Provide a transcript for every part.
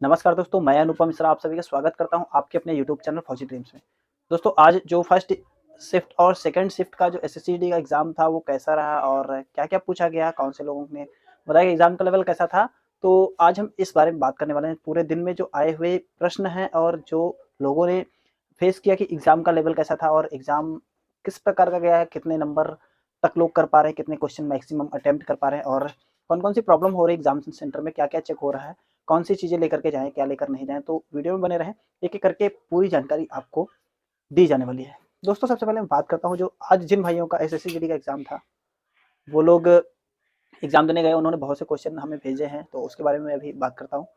नमस्कार दोस्तों, मैं अनुपम मिश्रा आप सभी का स्वागत करता हूं आपके अपने यूट्यूब चैनल फौजी ड्रीम्स में। दोस्तों आज जो फर्स्ट शिफ्ट और सेकंड शिफ्ट का जो एसएससीडी का एग्ज़ाम था वो कैसा रहा और क्या-क्या पूछा गया, कौन से लोगों ने बताया कि एग्ज़ाम का लेवल कैसा था। तो आज हम इस बारे में बात करने वाले हैं, पूरे दिन में जो आए हुए प्रश्न हैं और जो लोगों ने फेस किया कि एग्ज़ाम का लेवल कैसा था और एग्ज़ाम किस प्रकार का गया है, कितने नंबर तक लोग कर पा रहे हैं, कितने क्वेश्चन मैक्सिमम अटेम्प्ट कर पा रहे हैं और कौन-कौन सी प्रॉब्लम हो रही है एग्ज़ाम सेंटर में, क्या-क्या चेक हो रहा है। कौन सी चीज़ें लेकर के जाएँ, क्या लेकर नहीं जाएँ, तो वीडियो में बने रहें, एक-एक करके पूरी जानकारी आपको दी जाने वाली है। दोस्तों सबसे पहले मैं बात करता हूँ जो आज जिन भाइयों का एसएससी जीडी का एग्ज़ाम था, वो लोग एग्ज़ाम देने गए, उन्होंने बहुत से क्वेश्चन हमें भेजे हैं, तो उसके बारे में अभी बात करता हूँ।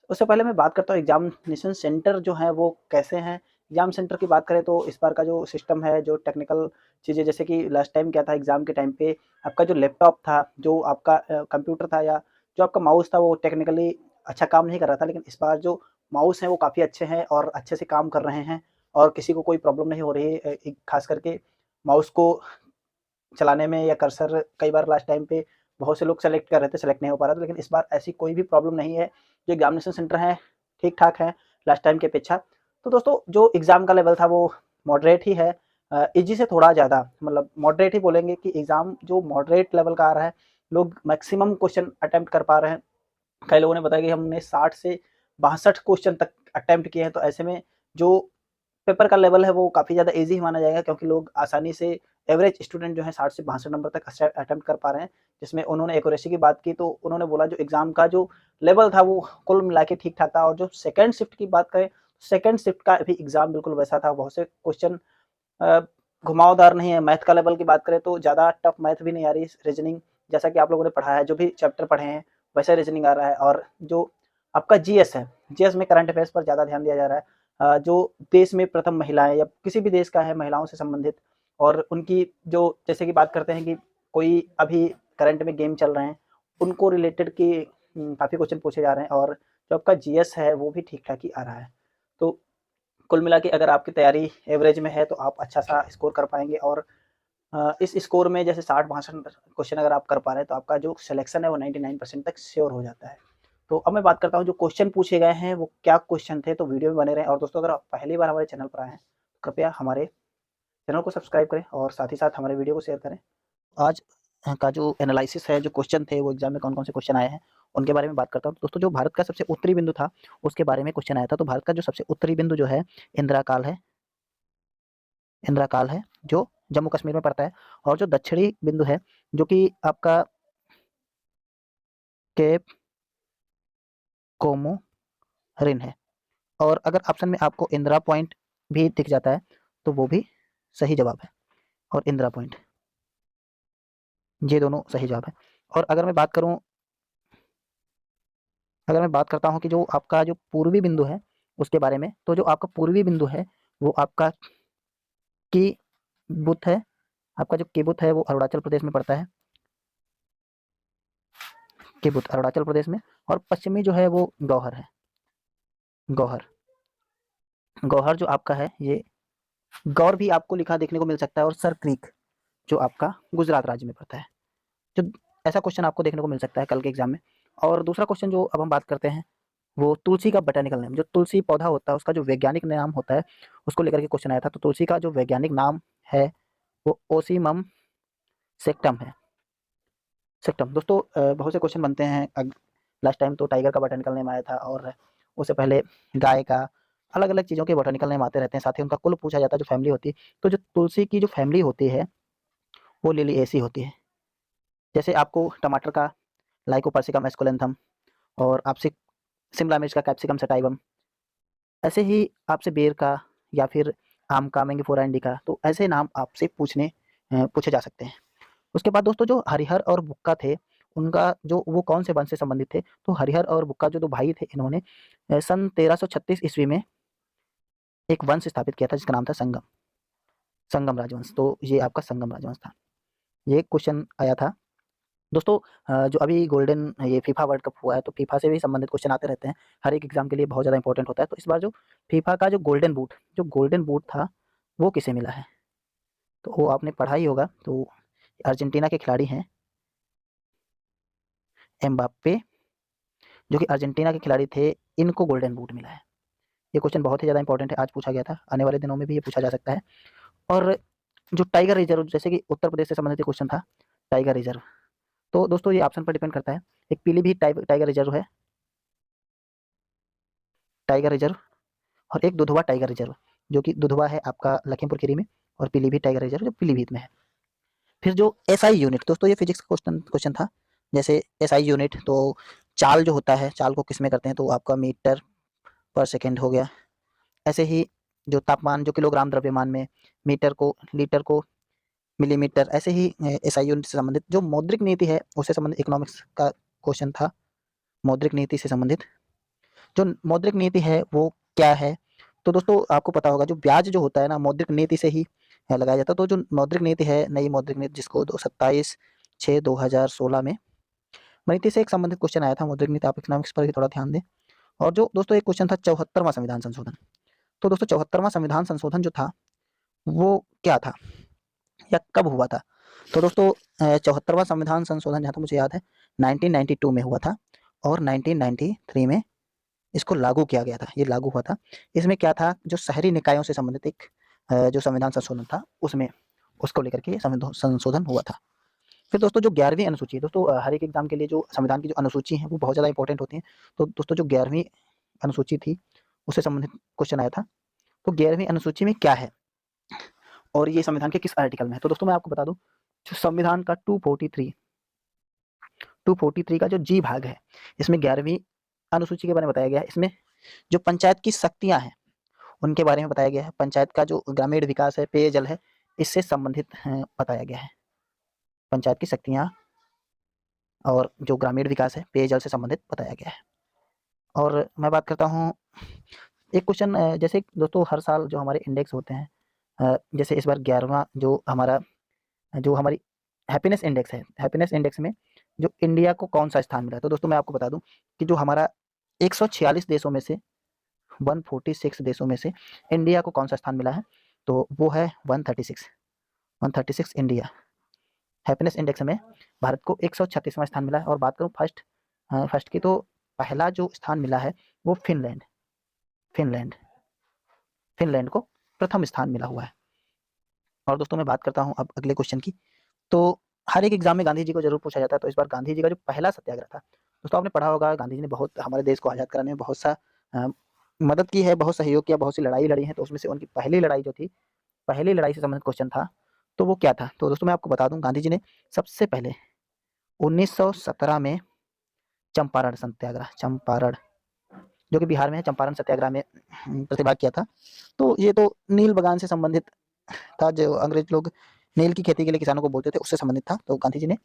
उससे पहले मैं बात करता हूँ एग्ज़ामिनेशन सेंटर जो हैं वो कैसे हैं। एग्ज़ाम सेंटर की बात करें तो इस बार का जो सिस्टम है, जो टेक्निकल चीज़ें जैसे कि लास्ट टाइम क्या था एग्ज़ाम के टाइम पे आपका जो लैपटॉप था, जो आपका कंप्यूटर था या जो आपका माउस था वो टेक्निकली अच्छा काम नहीं कर रहा था। लेकिन इस बार जो माउस हैं वो काफ़ी अच्छे हैं और अच्छे से काम कर रहे हैं और किसी को कोई प्रॉब्लम नहीं हो रही है। ख़ास करके माउस को चलाने में या कर्सर कई बार लास्ट टाइम पे बहुत से लोग सेलेक्ट कर रहे थे, सेलेक्ट नहीं हो पा रहा था, लेकिन इस बार ऐसी कोई भी प्रॉब्लम नहीं है। जो एग्ज़ामिनेशन सेंटर हैं, ठीक-ठाक हैं लास्ट टाइम की अपेक्षा। तो दोस्तों जो एग्ज़ाम का लेवल था वो मॉडरेट ही है, ईज़ी से थोड़ा ज़्यादा मतलब मॉडरेट ही बोलेंगे कि एग्ज़ाम जो मॉडरेट लेवल का आ रहा है, लोग मैक्सिमम क्वेश्चन अटेम्प्ट कर पा रहे हैं। कई लोगों ने बताया कि हमने 60 से 62 क्वेश्चन तक अटेम्प्ट किए हैं, तो ऐसे में जो पेपर का लेवल है वो काफ़ी ज़्यादा ईज़ी माना जाएगा क्योंकि लोग आसानी से एवरेज स्टूडेंट जो है 60 से 62 नंबर तक अटेम्प्ट कर पा रहे हैं। जिसमें उन्होंने एक्यूरेसी की बात की तो उन्होंने बोला जो एग्ज़ाम का जो लेवल था वो कुल मिला के ठीक-ठाक था और जो सेकंड शिफ्ट की बात करें, सेकंड शिफ्ट का भी एग्ज़ाम बिल्कुल वैसा था। बहुत से क्वेश्चन अ, घुमावदार नहीं है। मैथ का लेवल की बात करें तो ज़्यादा टफ मैथ भी नहीं आ रही, रीज़निंग जैसा कि आप लोगों ने पढ़ा है, जो भी चैप्टर पढ़े हैं वैसा रीज़निंग आ रहा है और जो आपका जीएस है, जीएस में करंट अफेयर्स पर ज़्यादा ध्यान दिया जा रहा है। जो देश में प्रथम महिलाएँ या किसी भी देश का है महिलाओं से संबंधित और उनकी जो जैसे कि बात करते हैं कि कोई अभी करंट में गेम चल रहे हैं, उनको रिलेटेड की काफ़ी क्वेश्चन पूछे जा रहे हैं और जो आपका जीएस है वो भी ठीक-ठाक ही आ रहा है। तो कुल मिला के अगर आपकी तैयारी एवरेज में है तो आप अच्छा-सा स्कोर कर पाएँगे और इस स्कोर में जैसे 60-62 क्वेश्चन अगर आप कर पा रहे हैं तो आपका जो सिलेक्शन है वो 99% तक श्योर हो जाता है। तो अब मैं बात करता हूँ जो क्वेश्चन पूछे गए हैं वो क्या क्वेश्चन थे, तो वीडियो में बने रहें और दोस्तों अगर आप पहली बार हमारे चैनल पर आए हैं, तो कृपया हमारे चैनल को सब्सक्राइब करें और साथ ही साथ हमारे वीडियो को शेयर करें। आज का जो एनालिसिस है, जो क्वेश्चन थे वो एग्ज़ाम में कौन-कौन से क्वेश्चन आए हैं, उनके बारे में बात करता हूँ। दोस्तों जो भारत का सबसे उत्तरी बिंदु था, उसके बारे में क्वेश्चन आया था। तो भारत का जो सबसे उत्तरी बिंदु जो है, इंदिरा काल है। इंदिरा काल है, जो जम्मू कश्मीर में पड़ता है और जो दक्षिणी बिंदु है, जो कि आपका केप कोमोरिन है। और अगर ऑप्शन में आपको इंदिरा पॉइंट भी दिख जाता है, तो वो भी सही जवाब है और इंदिरा पॉइंट, ये दोनों सही जवाब है। और अगर मैं बात करता हूँ कि जो आपका जो पूर्वी बिंदु है, उसके बारे में, तो जो आपका पूर्वी बिंदु है, वो आपका की बुत है। आपका जो किबुत है, वो अरुणाचल प्रदेश में पड़ता है। किबुत अरुणाचल प्रदेश में और पश्चिमी जो है वो गौहर है। गौहर गौहर जो आपका है, ये गौर भी आपको लिखा देखने को मिल सकता है और सर क्रीक जो आपका गुजरात राज्य में पड़ता है। जो ऐसा क्वेश्चन आपको देखने को मिल सकता है कल के एग्जाम में। और दूसरा क्वेश्चन जो अब हम बात करते हैं, वो तुलसी का बोटेनिकल नेम, जो तुलसी पौधा होता है उसका जो वैज्ञानिक नाम होता है, उसको लेकर के क्वेश्चन आया था। तो तुलसी का जो वैज्ञानिक नाम है वो ओसीमम सेक्टम है। सेक्टम दोस्तों बहुत से क्वेश्चन बनते हैं। लास्ट टाइम तो टाइगर का बोटेनिकल नेम आया था और उससे पहले गाय का, अलग अलग चीज़ों के बोटेनिकल नेम आते रहते हैं। साथ ही उनका कुल पूछा जाता है, जो फैमिली होती है। तो जो तुलसी की जो फैमिली होती है वो लिलिएसी होती है। जैसे आपको टमाटर का लाइकोपर्सिकम एस्कुलेंथम और आपसे शिमला मिर्च का कैप्सिकम सटाइवम, ऐसे ही आपसे बेर का या फिर आम का मैंगिफोरा इंडिका, तो ऐसे नाम आपसे पूछे जा सकते हैं। उसके बाद दोस्तों जो हरिहर और बुक्का थे, उनका जो वो कौन से वंश से संबंधित थे, तो हरिहर और बुक्का जो 2 भाई थे, इन्होंने सन 1336 ईस्वी में एक वंश स्थापित किया था जिसका नाम था संगम, संगम राजवंश। तो ये आपका संगम राजवंश था। ये क्वेश्चन आया था। दोस्तों जो अभी गोल्डन ये फीफा वर्ल्ड कप हुआ है, तो फीफा से भी संबंधित क्वेश्चन आते रहते हैं। हर एक एग्ज़ाम के लिए बहुत ज़्यादा इंपॉर्टेंट होता है। तो इस बार जो फीफा का जो गोल्डन बूट था, वो किसे मिला है? तो वो आपने पढ़ा ही होगा। तो अर्जेंटीना के खिलाड़ी हैं एम्बाप्पे, जो कि अर्जेंटीना के खिलाड़ी थे इनको गोल्डन बूट मिला है? ये क्वेश्चन बहुत ही ज़्यादा इंपॉर्टेंट है, आज पूछा गया था, आने वाले दिनों में भी ये पूछा जा सकता है। और जो टाइगर रिजर्व, जैसे कि उत्तर प्रदेश से संबंधित क्वेश्चन था, टाइगर रिजर्व, तो दोस्तों ये ऑप्शन पर डिपेंड करता है। एक पीलीभीत टाइगर रिजर्व है, टाइगर रिजर्व, और एक दुधवा टाइगर रिजर्व, जो कि दुधवा है आपका लखीमपुर खीरी में, और पीलीभीत टाइगर रिजर्व जो पीलीभीत में है। फिर जो एसआई यूनिट, दोस्तों ये फिजिक्स का क्वेश्चन था। जैसे एसआई यूनिट, तो चाल जो होता है, चाल को किस में करते हैं, तो आपका मीटर पर सेकेंड हो गया। ऐसे ही जो तापमान, जो किलोग्राम द्रव्यमान में, मीटर को लीटर को मिलीमीटर, ऐसे ही एसआई यूनिट से संबंधित जो मौद्रिक नीति है उससे संबंधित इकोनॉमिक्स का क्वेश्चन था। मौद्रिक नीति से संबंधित जो मौद्रिक नीति है वो क्या है, तो दोस्तों आपको पता होगा जो ब्याज जो होता है ना, मौद्रिक नीति से ही लगाया जाता है। तो जो मौद्रिक नीति है, नई मौद्रिक नीति, जिसको 27/6/2016 में नीति से एक संबंधित क्वेश्चन आया था, मौद्रिक नीति, आप इकोनॉमिक्स पर भी थोड़ा ध्यान दें। और जो दोस्तों एक क्वेश्चन था 74वां संविधान संशोधन, तो दोस्तों 74वां संविधान संशोधन जो था वो क्या था या कब हुआ था, तो दोस्तों 74वां संविधान संशोधन जहाँ तक मुझे याद है 1992 में हुआ था, और 1993 में इसको लागू किया गया था, ये लागू हुआ था। इसमें क्या था, जो शहरी निकायों से संबंधित एक जो संविधान संशोधन था, उसमें उसको लेकर के संशोधन हुआ था। फिर दोस्तों जो 11वीं अनुसूची है, दोस्तों हर एक एग्जाम के लिए जो संविधान की जो अनुसूची है वो बहुत ज़्यादा इंपॉर्टेंट होती है। तो दोस्तों जो 11वीं अनुसूची थी उससे संबंधित क्वेश्चन आया था, तो 11वीं अनुसूची में क्या है और ये संविधान के किस आर्टिकल में है। तो दोस्तों मैं आपको बता दूं, जो संविधान का 243 का जो जी भाग है, इसमें 11वीं अनुसूची के बारे में बताया गया है। इसमें जो पंचायत की शक्तियां हैं उनके बारे में बताया गया है। पंचायत का जो ग्रामीण विकास है, पेयजल है, इससे संबंधित बताया गया है। पंचायत की शक्तियां और जो ग्रामीण विकास है, पेयजल से संबंधित बताया गया है। और मैं बात करता हूँ एक क्वेश्चन, जैसे दोस्तों हर साल जो हमारे इंडेक्स होते हैं, जैसे इस बार 11वां जो हमारी हैप्पीनेस इंडेक्स है, हैप्पीनेस इंडेक्स में जो इंडिया को कौन सा स्थान मिला है, तो दोस्तों मैं आपको बता दूं कि जो हमारा 146 देशों में से 146 देशों में से इंडिया को कौन सा स्थान मिला है, तो वो है 136 इंडिया। हैप्पीनेस इंडेक्स में भारत को 136वां स्थान मिला है। और बात करूं फर्स्ट की, तो पहला जो स्थान मिला है वो फिनलैंड को प्रथम स्थान मिला हुआ है। और दोस्तों मैं बात करता हूं अब अगले क्वेश्चन की, तो हर एक एग्जाम में गांधी जी को जरूर पूछा जाता है। तो इस बार गांधी जी का जो पहला सत्याग्रह था, दोस्तों आपने पढ़ा होगा, गांधी जी ने बहुत हमारे देश को आज़ाद कराने में बहुत सा मदद की है, बहुत सहयोग किया, बहुत सी लड़ाई लड़ी है। तो उसमें से उनकी पहली लड़ाई जो थी, पहली लड़ाई से संबंधित क्वेश्चन था, तो वो क्या था, तो दोस्तों मैं आपको बता दूं, गांधी जी ने सबसे पहले 1917 में चंपारण जो कि बिहार में है, चंपारण सत्याग्रह में प्रतिभाग किया था। तो ये तो नील बगान से संबंधित था, जो अंग्रेज लोग नील की खेती के लिए किसानों को बोलते थे, उससे संबंधित था। तो गांधी जी ने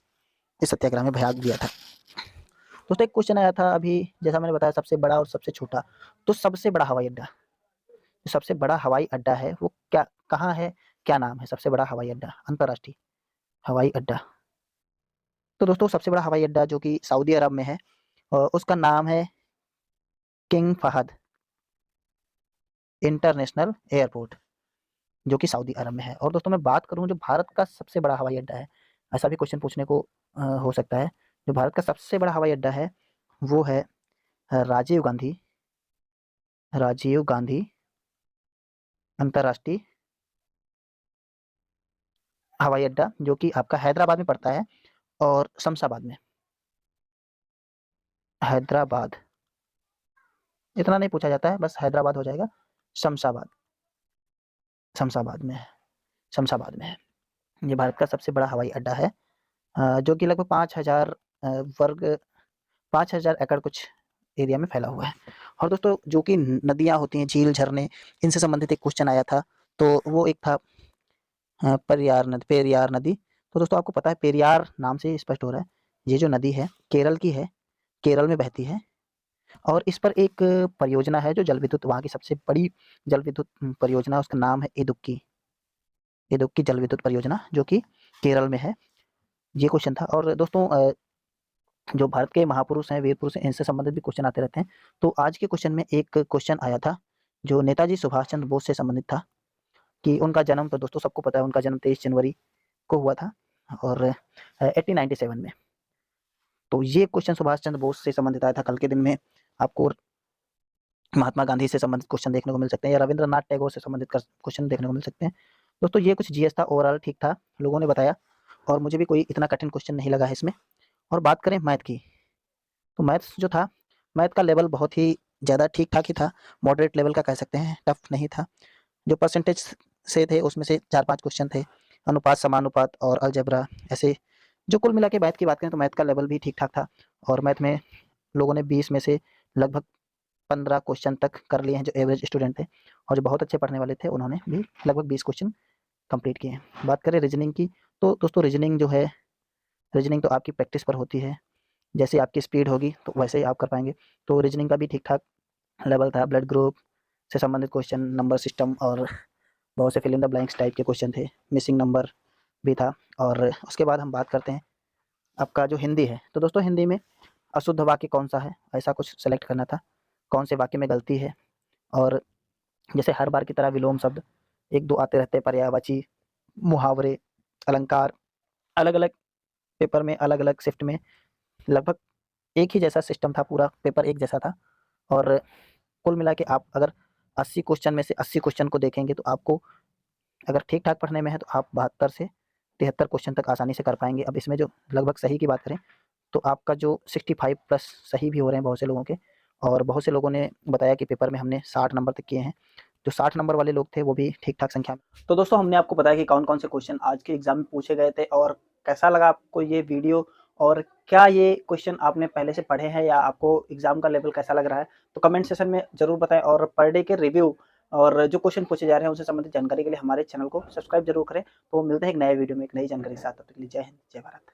इस सत्याग्रह में भाग लिया था। दोस्तों एक क्वेश्चन आया था अभी, जैसा मैंने बताया सबसे बड़ा और सबसे छोटा, तो सबसे बड़ा हवाई अड्डा, सबसे बड़ा हवाई अड्डा है वो क्या, कहाँ है, क्या नाम है सबसे बड़ा हवाई अड्डा, अंतर्राष्ट्रीय हवाई अड्डा। तो दोस्तों सबसे बड़ा हवाई अड्डा जो कि सऊदी अरब में है, उसका नाम है किंग फहद इंटरनेशनल एयरपोर्ट, जो कि सऊदी अरब में है। और दोस्तों मैं बात करूं जो भारत का सबसे बड़ा हवाई अड्डा है, ऐसा भी क्वेश्चन पूछने को हो सकता है, जो भारत का सबसे बड़ा हवाई अड्डा है वो है राजीव गांधी अंतर्राष्ट्रीय हवाई अड्डा, जो कि आपका हैदराबाद में पड़ता है, और शमशाबाद में, हैदराबाद, इतना नहीं पूछा जाता है, बस हैदराबाद हो जाएगा, शमशाबाद, शमशाबाद में है, शमशाबाद में है। ये भारत का सबसे बड़ा हवाई अड्डा है, जो कि लगभग 5,000 एकड़ कुछ एरिया में फैला हुआ है। और दोस्तों जो कि नदियाँ होती हैं, झील झरने, इनसे संबंधित एक क्वेश्चन आया था, तो वो एक था पेरियार नदी। तो दोस्तों आपको पता है, पेरियार नाम से स्पष्ट हो रहा है, ये जो नदी है केरल की है, केरल में बहती है। और इस पर एक परियोजना है जो जल विद्युत, वहाँ की सबसे बड़ी जल विद्युत परियोजना, उसका नाम है इदुक्की जल विद्युत परियोजना, जो कि केरल में है। ये क्वेश्चन था। और दोस्तों जो भारत के महापुरुष हैं, वीर पुरुष हैं, इनसे संबंधित भी क्वेश्चन आते रहते हैं। तो आज के क्वेश्चन में एक क्वेश्चन आया था जो नेताजी सुभाष चंद्र बोस से संबंधित था, कि उनका जन्म, तो दोस्तों सबको पता है उनका जन्म 23 जनवरी को हुआ था, और 1897 में। तो ये क्वेश्चन सुभाष चंद्र बोस से संबंधित आया था, कल के दिन में आपको महात्मा गांधी से संबंधित क्वेश्चन देखने को मिल सकते हैं, या रविंद्रनाथ टैगोर से संबंधित क्वेश्चन देखने को मिल सकते हैं। दोस्तों ये कुछ जीएस था, ओवरऑल ठीक था, लोगों ने बताया, और मुझे भी कोई इतना कठिन क्वेश्चन नहीं लगा है इसमें। और बात करें मैथ की, तो मैथ्स जो था, मैथ का लेवल बहुत ही ज़्यादा ठीक ठाक ही था, मॉडरेट लेवल का कह सकते हैं, टफ नहीं था। जो परसेंटेज से थे उसमें से 4-5 क्वेश्चन थे, अनुपात, समानुपात और अलजेब्रा, ऐसे जो कुल मिला के मैथ की बात करें तो मैथ का लेवल भी ठीक ठाक था। और मैथ में लोगों ने 20 में से लगभग 15 क्वेश्चन तक कर लिए हैं, जो एवरेज स्टूडेंट थे, और जो बहुत अच्छे पढ़ने वाले थे उन्होंने भी लगभग 20 क्वेश्चन कंप्लीट किए हैं। बात करें रीजनिंग की, तो दोस्तों रीजनिंग जो है, रीजनिंग तो आपकी प्रैक्टिस पर होती है, जैसे आपकी स्पीड होगी तो वैसे ही आप कर पाएंगे। तो रीजनिंग का भी ठीक ठाक लेवल था, ब्लड ग्रुप से संबंधित क्वेश्चन, नंबर सिस्टम और बहुत से fill in the blanks type के क्वेश्चन थे, मिसिंग नंबर भी था। और उसके बाद हम बात करते हैं आपका जो हिंदी है, तो दोस्तों हिंदी में अशुद्ध वाक्य कौन सा है, ऐसा कुछ सेलेक्ट करना था, कौन से वाक्य में गलती है। और जैसे हर बार की तरह विलोम शब्द 1-2 आते रहते हैं, पर्यायवाची, मुहावरे, अलंकार, अलग अलग पेपर में, अलग अलग शिफ्ट में लगभग एक ही जैसा सिस्टम था, पूरा पेपर एक जैसा था। और कुल मिला के आप अगर 80 क्वेश्चन में से 80 क्वेश्चन को देखेंगे तो आपको अगर ठीक ठाक पढ़ने में है तो आप 72 से 73 क्वेश्चन तक आसानी से कर पाएंगे। अब इसमें जो लगभग सही की बात करें तो आपका जो 65 प्लस सही भी हो रहे हैं बहुत से लोगों के, और बहुत से लोगों ने बताया कि पेपर में हमने 60 नंबर तक किए हैं। जो 60 नंबर वाले लोग थे वो भी ठीक ठाक संख्या में। तो दोस्तों हमने आपको बताया कि कौन कौन से क्वेश्चन आज के एग्जाम में पूछे गए थे, और कैसा लगा आपको ये वीडियो, और क्या ये क्वेश्चन आपने पहले से पढ़े हैं, या आपको एग्जाम का लेवल कैसा लग रहा है, तो कमेंट सेशन में जरूर बताएं। और पर डे के रिव्यू और जो क्वेश्चन पूछे जा रहे हैं उनसे संबंधित जानकारी के लिए हमारे चैनल को सब्सक्राइब जरूर करें। तो मिलते हैं एक नए वीडियो में एक नई जानकारी के साथ, तब तक के लिए जय हिंद, जय भारत।